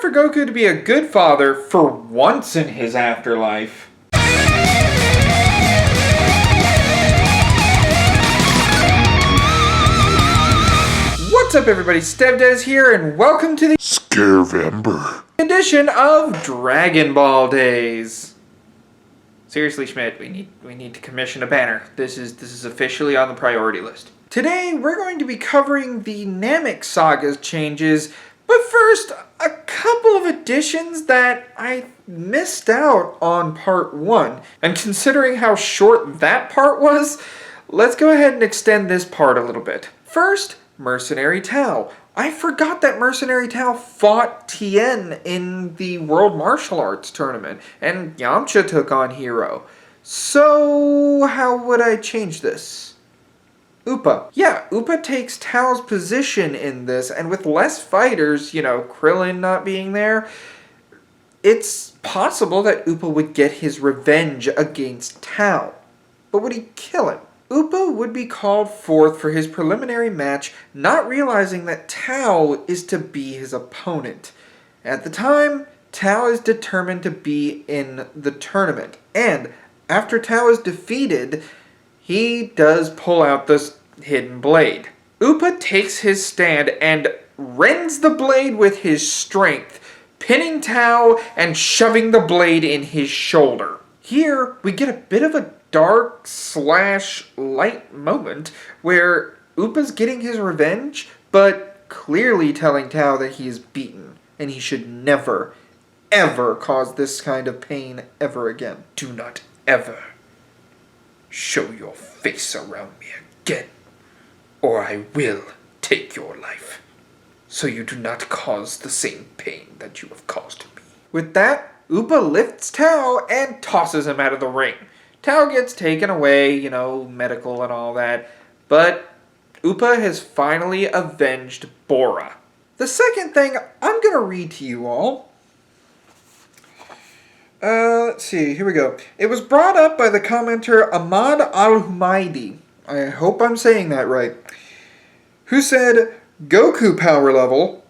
for Goku to be a good father for once in his afterlife. What's up everybody, StevDeS here, and welcome to the Scarevember edition of Dragon Ball Days. Seriously, Schmidt, we need to commission a banner. This is officially on the priority list. Today, we're going to be covering the Namek Saga changes, but first, a couple of additions that I missed out on part 1. And considering how short that part was, let's go ahead and extend this part a little bit. First, Mercenary Tao. I forgot that Mercenary Tao fought Tien in the World Martial Arts Tournament, and Yamcha took on Hero. So, how would I change this? Appa. Yeah, Appa takes Tao's position in this, and with less fighters, Krillin not being there, it's possible that Appa would get his revenge against Tao. But would he kill him? Appa would be called forth for his preliminary match, not realizing that Tao is to be his opponent. At the time, Tao is determined to be in the tournament, and after Tao is defeated, he does pull out this hidden blade. Appa takes his stand and rends the blade with his strength, pinning Tao and shoving the blade in his shoulder. Here, we get a bit of a dark/light moment where Appa's getting his revenge, but clearly telling Tao that he is beaten, and he should never, ever cause this kind of pain ever again. Do not ever show your face around me again, or I will take your life, so you do not cause the same pain that you have caused me. With that, Appa lifts Tao and tosses him out of the ring. Tao gets taken away, medical and all that, but Appa has finally avenged Bora. The second thing I'm going to read to you all. Let's see, here we go. It was brought up by the commenter Ahmed Al-Humaidi, I hope I'm saying that right, who said, Goku power level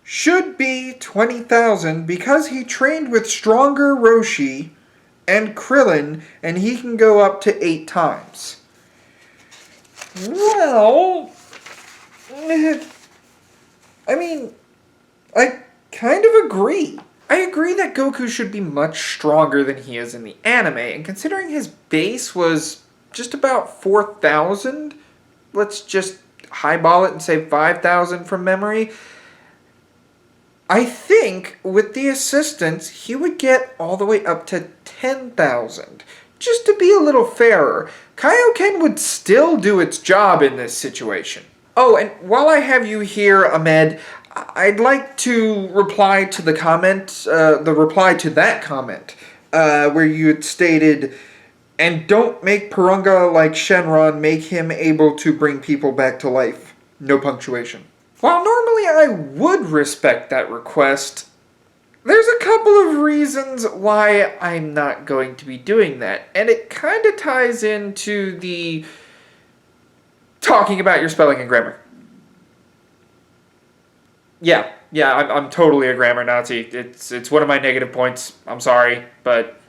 should be 20,000 because he trained with stronger Roshi and Krillin, and he can go up to 8 times. Well, I kind of agree. I agree that Goku should be much stronger than he is in the anime, and considering his base was just about 4,000, let's just highball it and say 5,000 from memory, I think with the assistance he would get all the way up to 10,000. Just to be a little fairer, Kaioken would still do its job in this situation. Oh, and while I have you here, Ahmed, I'd like to reply to the reply to that comment, where you had stated, and don't make Purunga like Shenron, make him able to bring people back to life. No punctuation. While normally I would respect that request, there's a couple of reasons why I'm not going to be doing that, and it kind of ties into the talking about your spelling and grammar. Yeah, I'm totally a grammar Nazi. It's one of my negative points. I'm sorry, but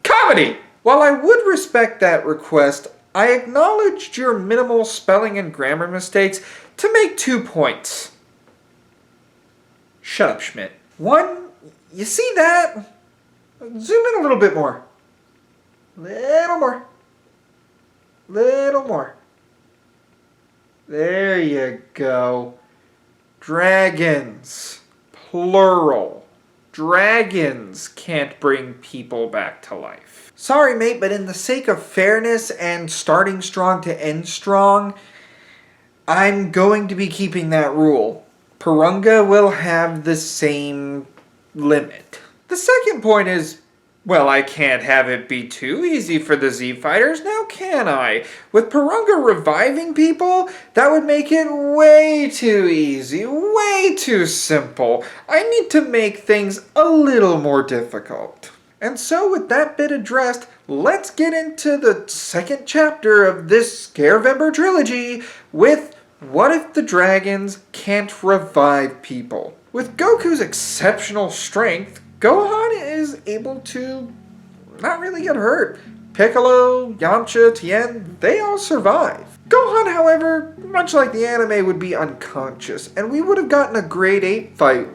comedy! While I would respect that request, I acknowledged your minimal spelling and grammar mistakes to make 2 points. Shut up, Schmidt. 1, you see that? Zoom in a little bit more. Little more. Little more. There you go. Dragons. Plural. Dragons can't bring people back to life. Sorry, mate, but in the sake of fairness and starting strong to end strong, I'm going to be keeping that rule. Purunga will have the same limit. The second point is, well, I can't have it be too easy for the Z Fighters, now can I? With Purunga reviving people, that would make it way too easy, way too simple. I need to make things a little more difficult. And so with that bit addressed, let's get into the second chapter of this Scarevember trilogy with What if the dragons can't revive people? With Goku's exceptional strength, Gohan is able to not really get hurt. Piccolo, Yamcha, Tien, they all survive. Gohan, however, much like the anime, would be unconscious, and we would have gotten a grade 8 fight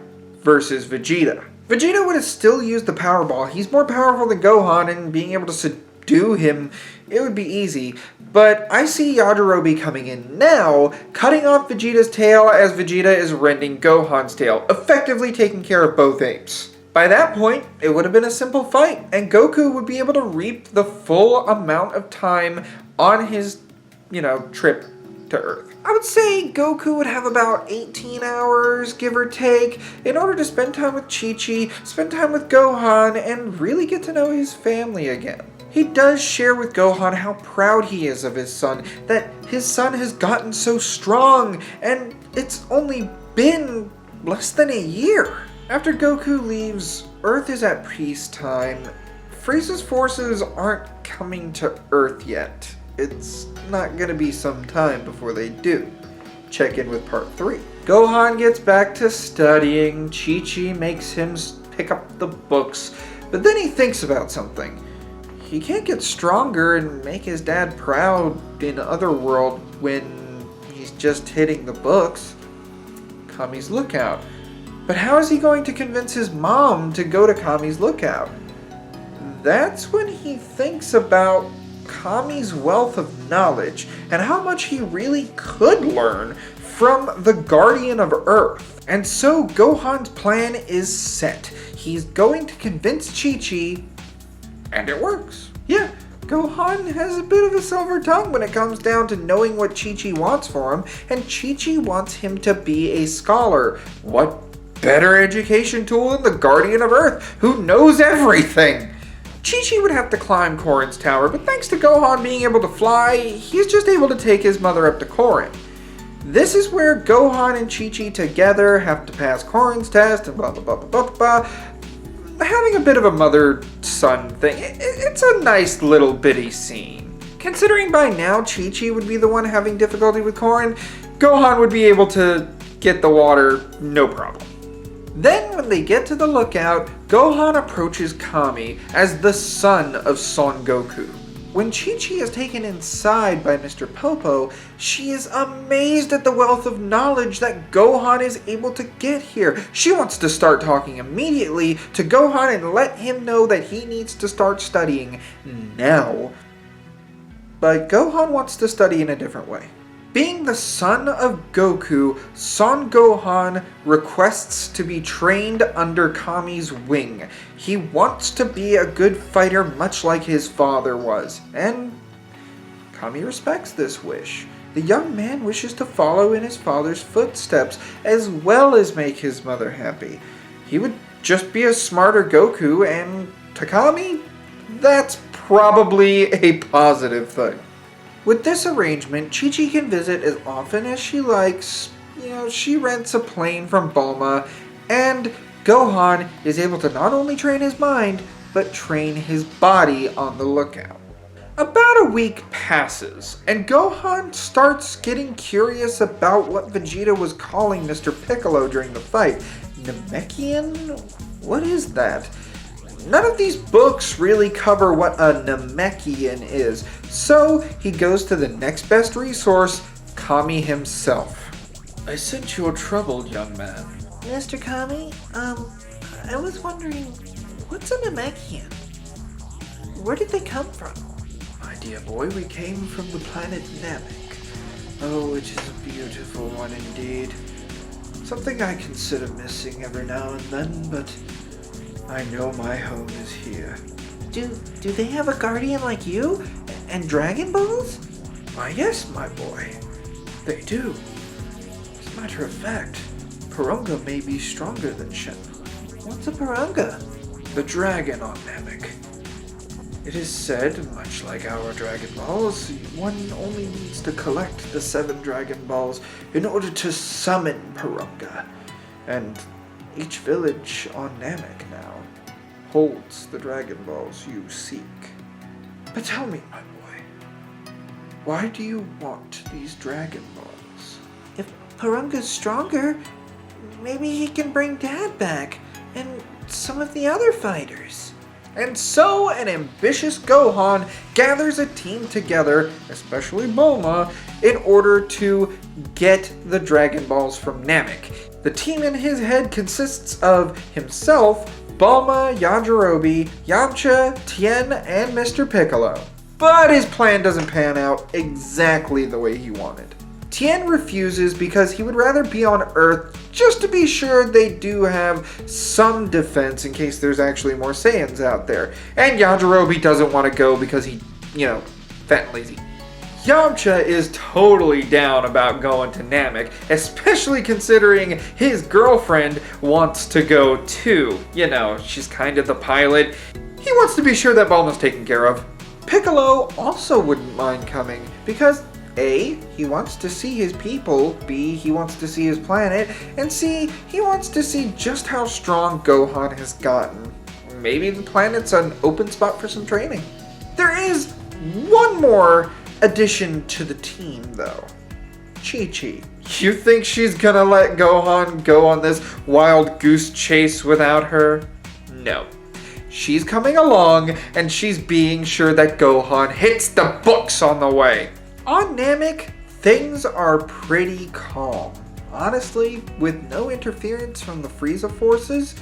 versus Vegeta. Vegeta would have still used the Power Ball. He's more powerful than Gohan, and being able to subdue him, it would be easy. But I see Yajirobe coming in now, cutting off Vegeta's tail as Vegeta is rending Gohan's tail, effectively taking care of both apes. By that point, it would have been a simple fight, and Goku would be able to reap the full amount of time on his, trip to Earth. I would say Goku would have about 18 hours, give or take, in order to spend time with Chi-Chi, spend time with Gohan, and really get to know his family again. He does share with Gohan how proud he is of his son, that his son has gotten so strong, and it's only been less than a year. After Goku leaves, Earth is at peacetime. Frieza's forces aren't coming to Earth yet. It's not gonna be some time before they do. Check in with part 3. Gohan gets back to studying. Chi-Chi makes him pick up the books, but then he thinks about something. He can't get stronger and make his dad proud in Otherworld when he's just hitting the books. Kami's Lookout. But how is he going to convince his mom to go to Kami's Lookout? That's when he thinks about Kami's wealth of knowledge and how much he really could learn from the Guardian of Earth. And so Gohan's plan is set. He's going to convince Chi-Chi, and it works. Yeah, Gohan has a bit of a silver tongue when it comes down to knowing what Chi-Chi wants for him, and Chi-Chi wants him to be a scholar. What better education tool than the Guardian of Earth, who knows everything? Chi-Chi would have to climb Korin's tower, but thanks to Gohan being able to fly, he's just able to take his mother up to Korin. This is where Gohan and Chi-Chi together have to pass Korin's test and blah blah blah blah blah blah. Having a bit of a mother-son thing, it's a nice little bitty scene. Considering by now Chi-Chi would be the one having difficulty with Korin, Gohan would be able to get the water no problem. Then when they get to the lookout, Gohan approaches Kami as the son of Son Goku. When Chi-Chi is taken inside by Mr. Popo, she is amazed at the wealth of knowledge that Gohan is able to get here. She wants to start talking immediately to Gohan and let him know that he needs to start studying now. But Gohan wants to study in a different way. Being the son of Goku, Son Gohan requests to be trained under Kami's wing. He wants to be a good fighter much like his father was, and Kami respects this wish. The young man wishes to follow in his father's footsteps as well as make his mother happy. He would just be a smarter Goku, and to Kami, that's probably a positive thing. With this arrangement, Chi-Chi can visit as often as she likes. She rents a plane from Bulma, and Gohan is able to not only train his mind, but train his body on the lookout. About a week passes, and Gohan starts getting curious about what Vegeta was calling Mr. Piccolo during the fight. Namekian? What is that? None of these books really cover what a Namekian is, so he goes to the next best resource, Kami himself. I sense you're troubled, young man. Mr. Kami, I was wondering, what's a Namekian? Where did they come from? My dear boy, we came from the planet Namek. Oh, it is a beautiful one indeed. Something I consider missing every now and then, but I know my home is here. Do they have a guardian like you? And Dragon Balls? Why, yes, my boy. They do. As a matter of fact, Porunga may be stronger than Shen. What's a Porunga? The dragon on Namek. It is said, much like our Dragon Balls, one only needs to collect the 7 Dragon Balls in order to summon Porunga. And each village on Namek now holds the Dragon Balls you seek. But tell me, my boy, why do you want these Dragon Balls? Purunga's stronger, maybe he can bring Dad back and some of the other fighters. And so an ambitious Gohan gathers a team together, especially Bulma, in order to get the Dragon Balls from Namek. The team in his head consists of himself, Bulma, Yajirobe, Yamcha, Tien, and Mr. Piccolo. But his plan doesn't pan out exactly the way he wanted. Tien refuses because he would rather be on Earth just to be sure they do have some defense in case there's actually more Saiyans out there. And Yajirobe doesn't want to go because he, fat and lazy. Yamcha is totally down about going to Namek, especially considering his girlfriend wants to go too. She's kind of the pilot. He wants to be sure that Bulma's taken care of. Piccolo also wouldn't mind coming because A, he wants to see his people, B, he wants to see his planet, and C, he wants to see just how strong Gohan has gotten. Maybe the planet's an open spot for some training. There is one more addition to the team though. Chi-Chi. You think she's gonna let Gohan go on this wild goose chase without her? No. She's coming along and she's being sure that Gohan hits the books on the way. On Namek, things are pretty calm. Honestly, with no interference from the Frieza forces,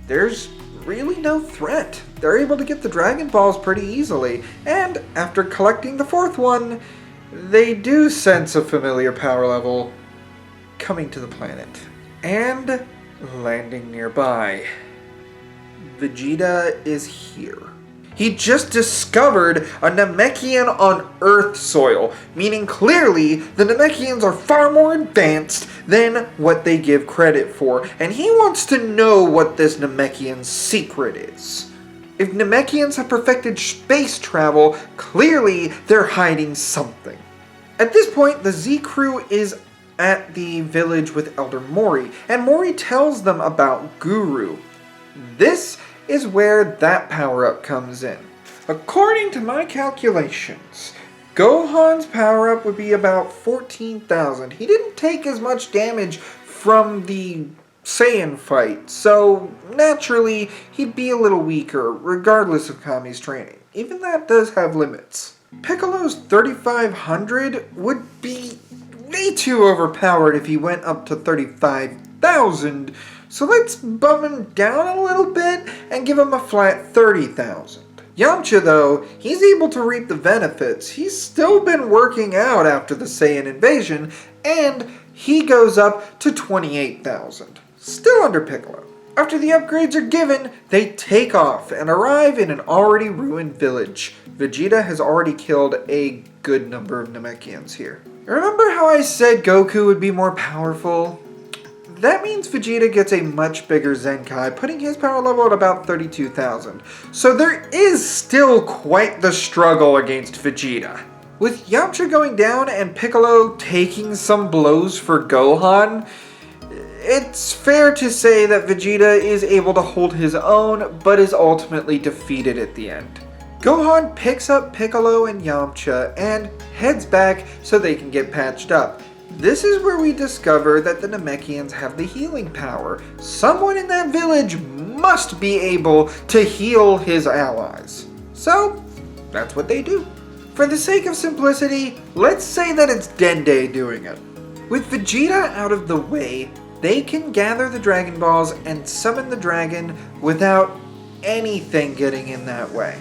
there's really no threat. They're able to get the Dragon Balls pretty easily, and after collecting the fourth one, they do sense a familiar power level coming to the planet and landing nearby. Vegeta is here. He just discovered a Namekian on Earth soil, meaning clearly the Namekians are far more advanced than what they give credit for, and he wants to know what this Namekian's secret is. If Namekians have perfected space travel, clearly they're hiding something. At this point, the Z crew is at the village with Elder Mori, and Mori tells them about Guru. This is where that power-up comes in. According to my calculations, Gohan's power-up would be about 14,000. He didn't take as much damage from the Saiyan fight, so naturally he'd be a little weaker regardless of Kami's training. Even that does have limits. Piccolo's 3,500 would be way too overpowered if he went up to 35,000. So let's bump him down a little bit and give him a flat 30,000. Yamcha though, he's able to reap the benefits. He's still been working out after the Saiyan invasion, and he goes up to 28,000. Still under Piccolo. After the upgrades are given, they take off and arrive in an already ruined village. Vegeta has already killed a good number of Namekians here. Remember how I said Goku would be more powerful? That means Vegeta gets a much bigger Zenkai, putting his power level at about 32,000. So there is still quite the struggle against Vegeta. With Yamcha going down and Piccolo taking some blows for Gohan, it's fair to say that Vegeta is able to hold his own, but is ultimately defeated at the end. Gohan picks up Piccolo and Yamcha and heads back so they can get patched up. This is where we discover that the Namekians have the healing power. Someone in that village must be able to heal his allies. So, that's what they do. For the sake of simplicity, let's say that it's Dende doing it. With Vegeta out of the way, they can gather the Dragon Balls and summon the dragon without anything getting in that way.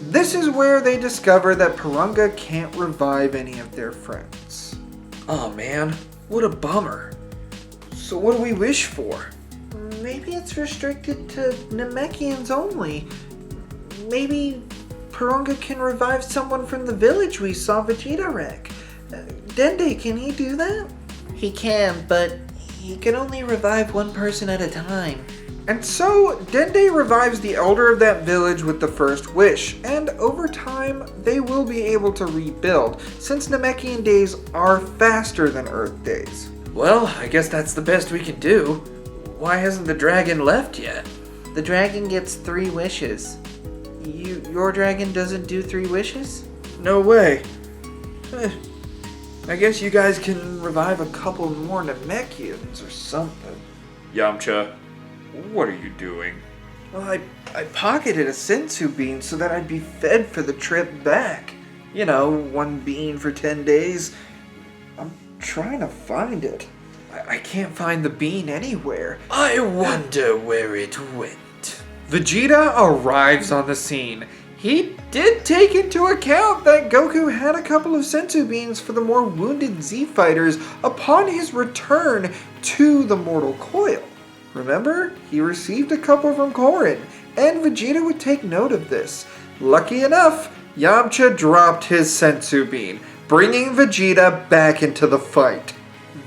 This is where they discover that Purunga can't revive any of their friends. Oh man, what a bummer. So what do we wish for? Maybe it's restricted to Namekians only. Maybe Purunga can revive someone from the village we saw Vegeta wreck. Dende, can he do that? He can, but he can only revive one person at a time. And so, Dende revives the elder of that village with the first wish, and over time, they will be able to rebuild, since Namekian days are faster than Earth days. Well, I guess that's the best we can do. Why hasn't the dragon left yet? The dragon gets 3 wishes. Your dragon doesn't do 3 wishes? No way. I guess you guys can revive a couple more Namekians or something. Yamcha, what are you doing? Well, I pocketed a sensu bean so that I'd be fed for the trip back. You know, 1 bean for 10 days. I'm trying to find it. I can't find the bean anywhere. I wonder where it went. Vegeta arrives on the scene. He did take into account that Goku had a couple of sensu beans for the more wounded Z fighters upon his return to the mortal coil. Remember, he received a couple from Korin, and Vegeta would take note of this. Lucky enough, Yamcha dropped his sensu bean, bringing Vegeta back into the fight.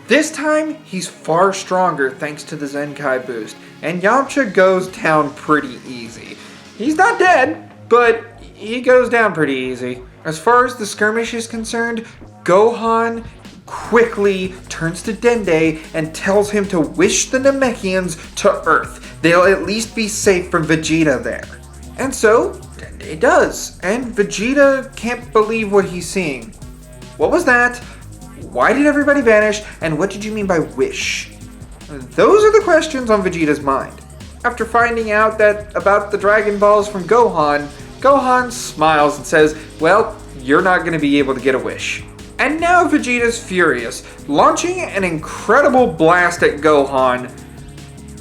This time, he's far stronger thanks to the Zenkai boost, and Yamcha goes down pretty easy. He's not dead, but he goes down pretty easy. As far as the skirmish is concerned, Gohan quickly turns to Dende and tells him to wish the Namekians to Earth. They'll at least be safe from Vegeta there. And so, Dende does, and Vegeta can't believe what he's seeing. What was that? Why did everybody vanish? And what did you mean by wish? Those are the questions on Vegeta's mind. After finding out about the Dragon Balls from Gohan, Gohan smiles and says, well, you're not going to be able to get a wish. And now Vegeta's furious, launching an incredible blast at Gohan,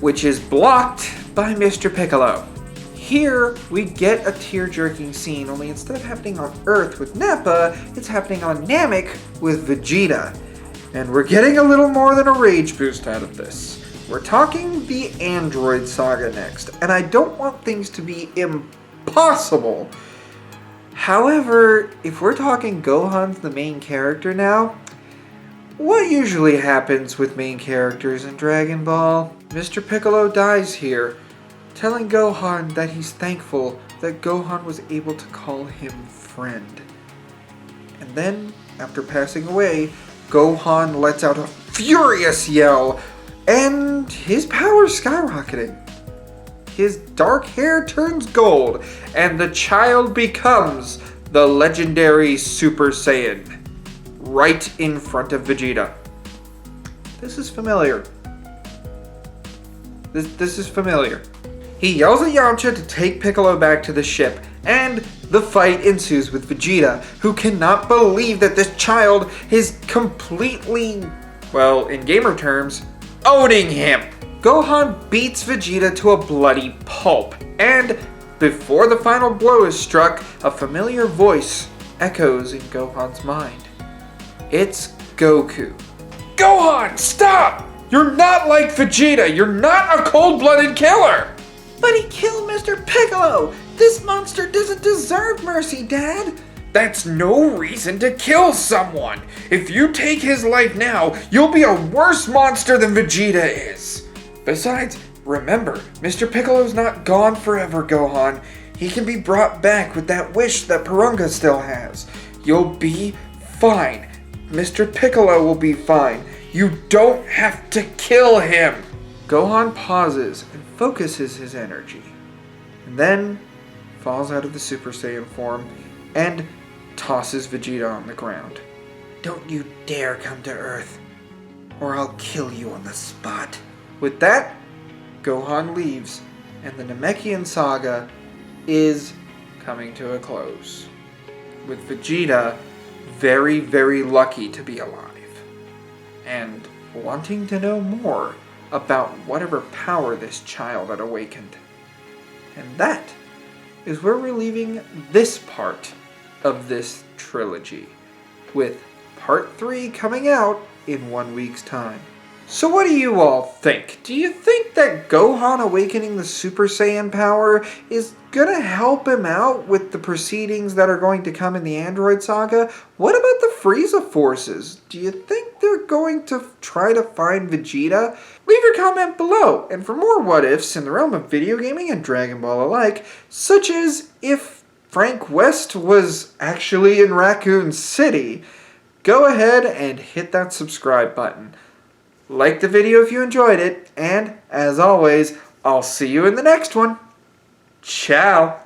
which is blocked by Mr. Piccolo. Here, we get a tear-jerking scene, only instead of happening on Earth with Nappa, it's happening on Namek with Vegeta. And we're getting a little more than a rage boost out of this. We're talking the Android Saga next, and I don't want things to be impossible. However, if we're talking Gohan's the main character now, what usually happens with main characters in Dragon Ball? Mr. Piccolo dies here, telling Gohan that he's thankful that Gohan was able to call him friend. And then, after passing away, Gohan lets out a furious yell, and his power's skyrocketing. His dark hair turns gold, and the child becomes the legendary Super Saiyan, right in front of Vegeta. This is familiar. This is familiar. He yells at Yamcha to take Piccolo back to the ship, and the fight ensues with Vegeta, who cannot believe that this child is completely, well, in gamer terms, owning him. Gohan beats Vegeta to a bloody pulp, and before the final blow is struck, a familiar voice echoes in Gohan's mind. It's Goku. Gohan, stop! You're not like Vegeta! You're not a cold-blooded killer! But he killed Mr. Piccolo! This monster doesn't deserve mercy, Dad! That's no reason to kill someone! If you take his life now, you'll be a worse monster than Vegeta is! Besides, remember, Mr. Piccolo's not gone forever, Gohan. He can be brought back with that wish that Porunga still has. You'll be fine. Mr. Piccolo will be fine. You don't have to kill him! Gohan pauses and focuses his energy, and then falls out of the Super Saiyan form and tosses Vegeta on the ground. Don't you dare come to Earth, or I'll kill you on the spot. With that, Gohan leaves, and the Namekian saga is coming to a close, with Vegeta very, very lucky to be alive, and wanting to know more about whatever power this child had awakened. And that is where we're leaving this part of this trilogy, with part 3 coming out in 1 week's time. So what do you all think? Do you think that Gohan awakening the Super Saiyan power is gonna help him out with the proceedings that are going to come in the Android Saga? What about the Frieza forces? Do you think they're going to try to find Vegeta? Leave your comment below, and for more what-ifs in the realm of video gaming and Dragon Ball alike, such as if Frank West was actually in Raccoon City, go ahead and hit that subscribe button. Like the video if you enjoyed it, and as always, I'll see you in the next one. Ciao!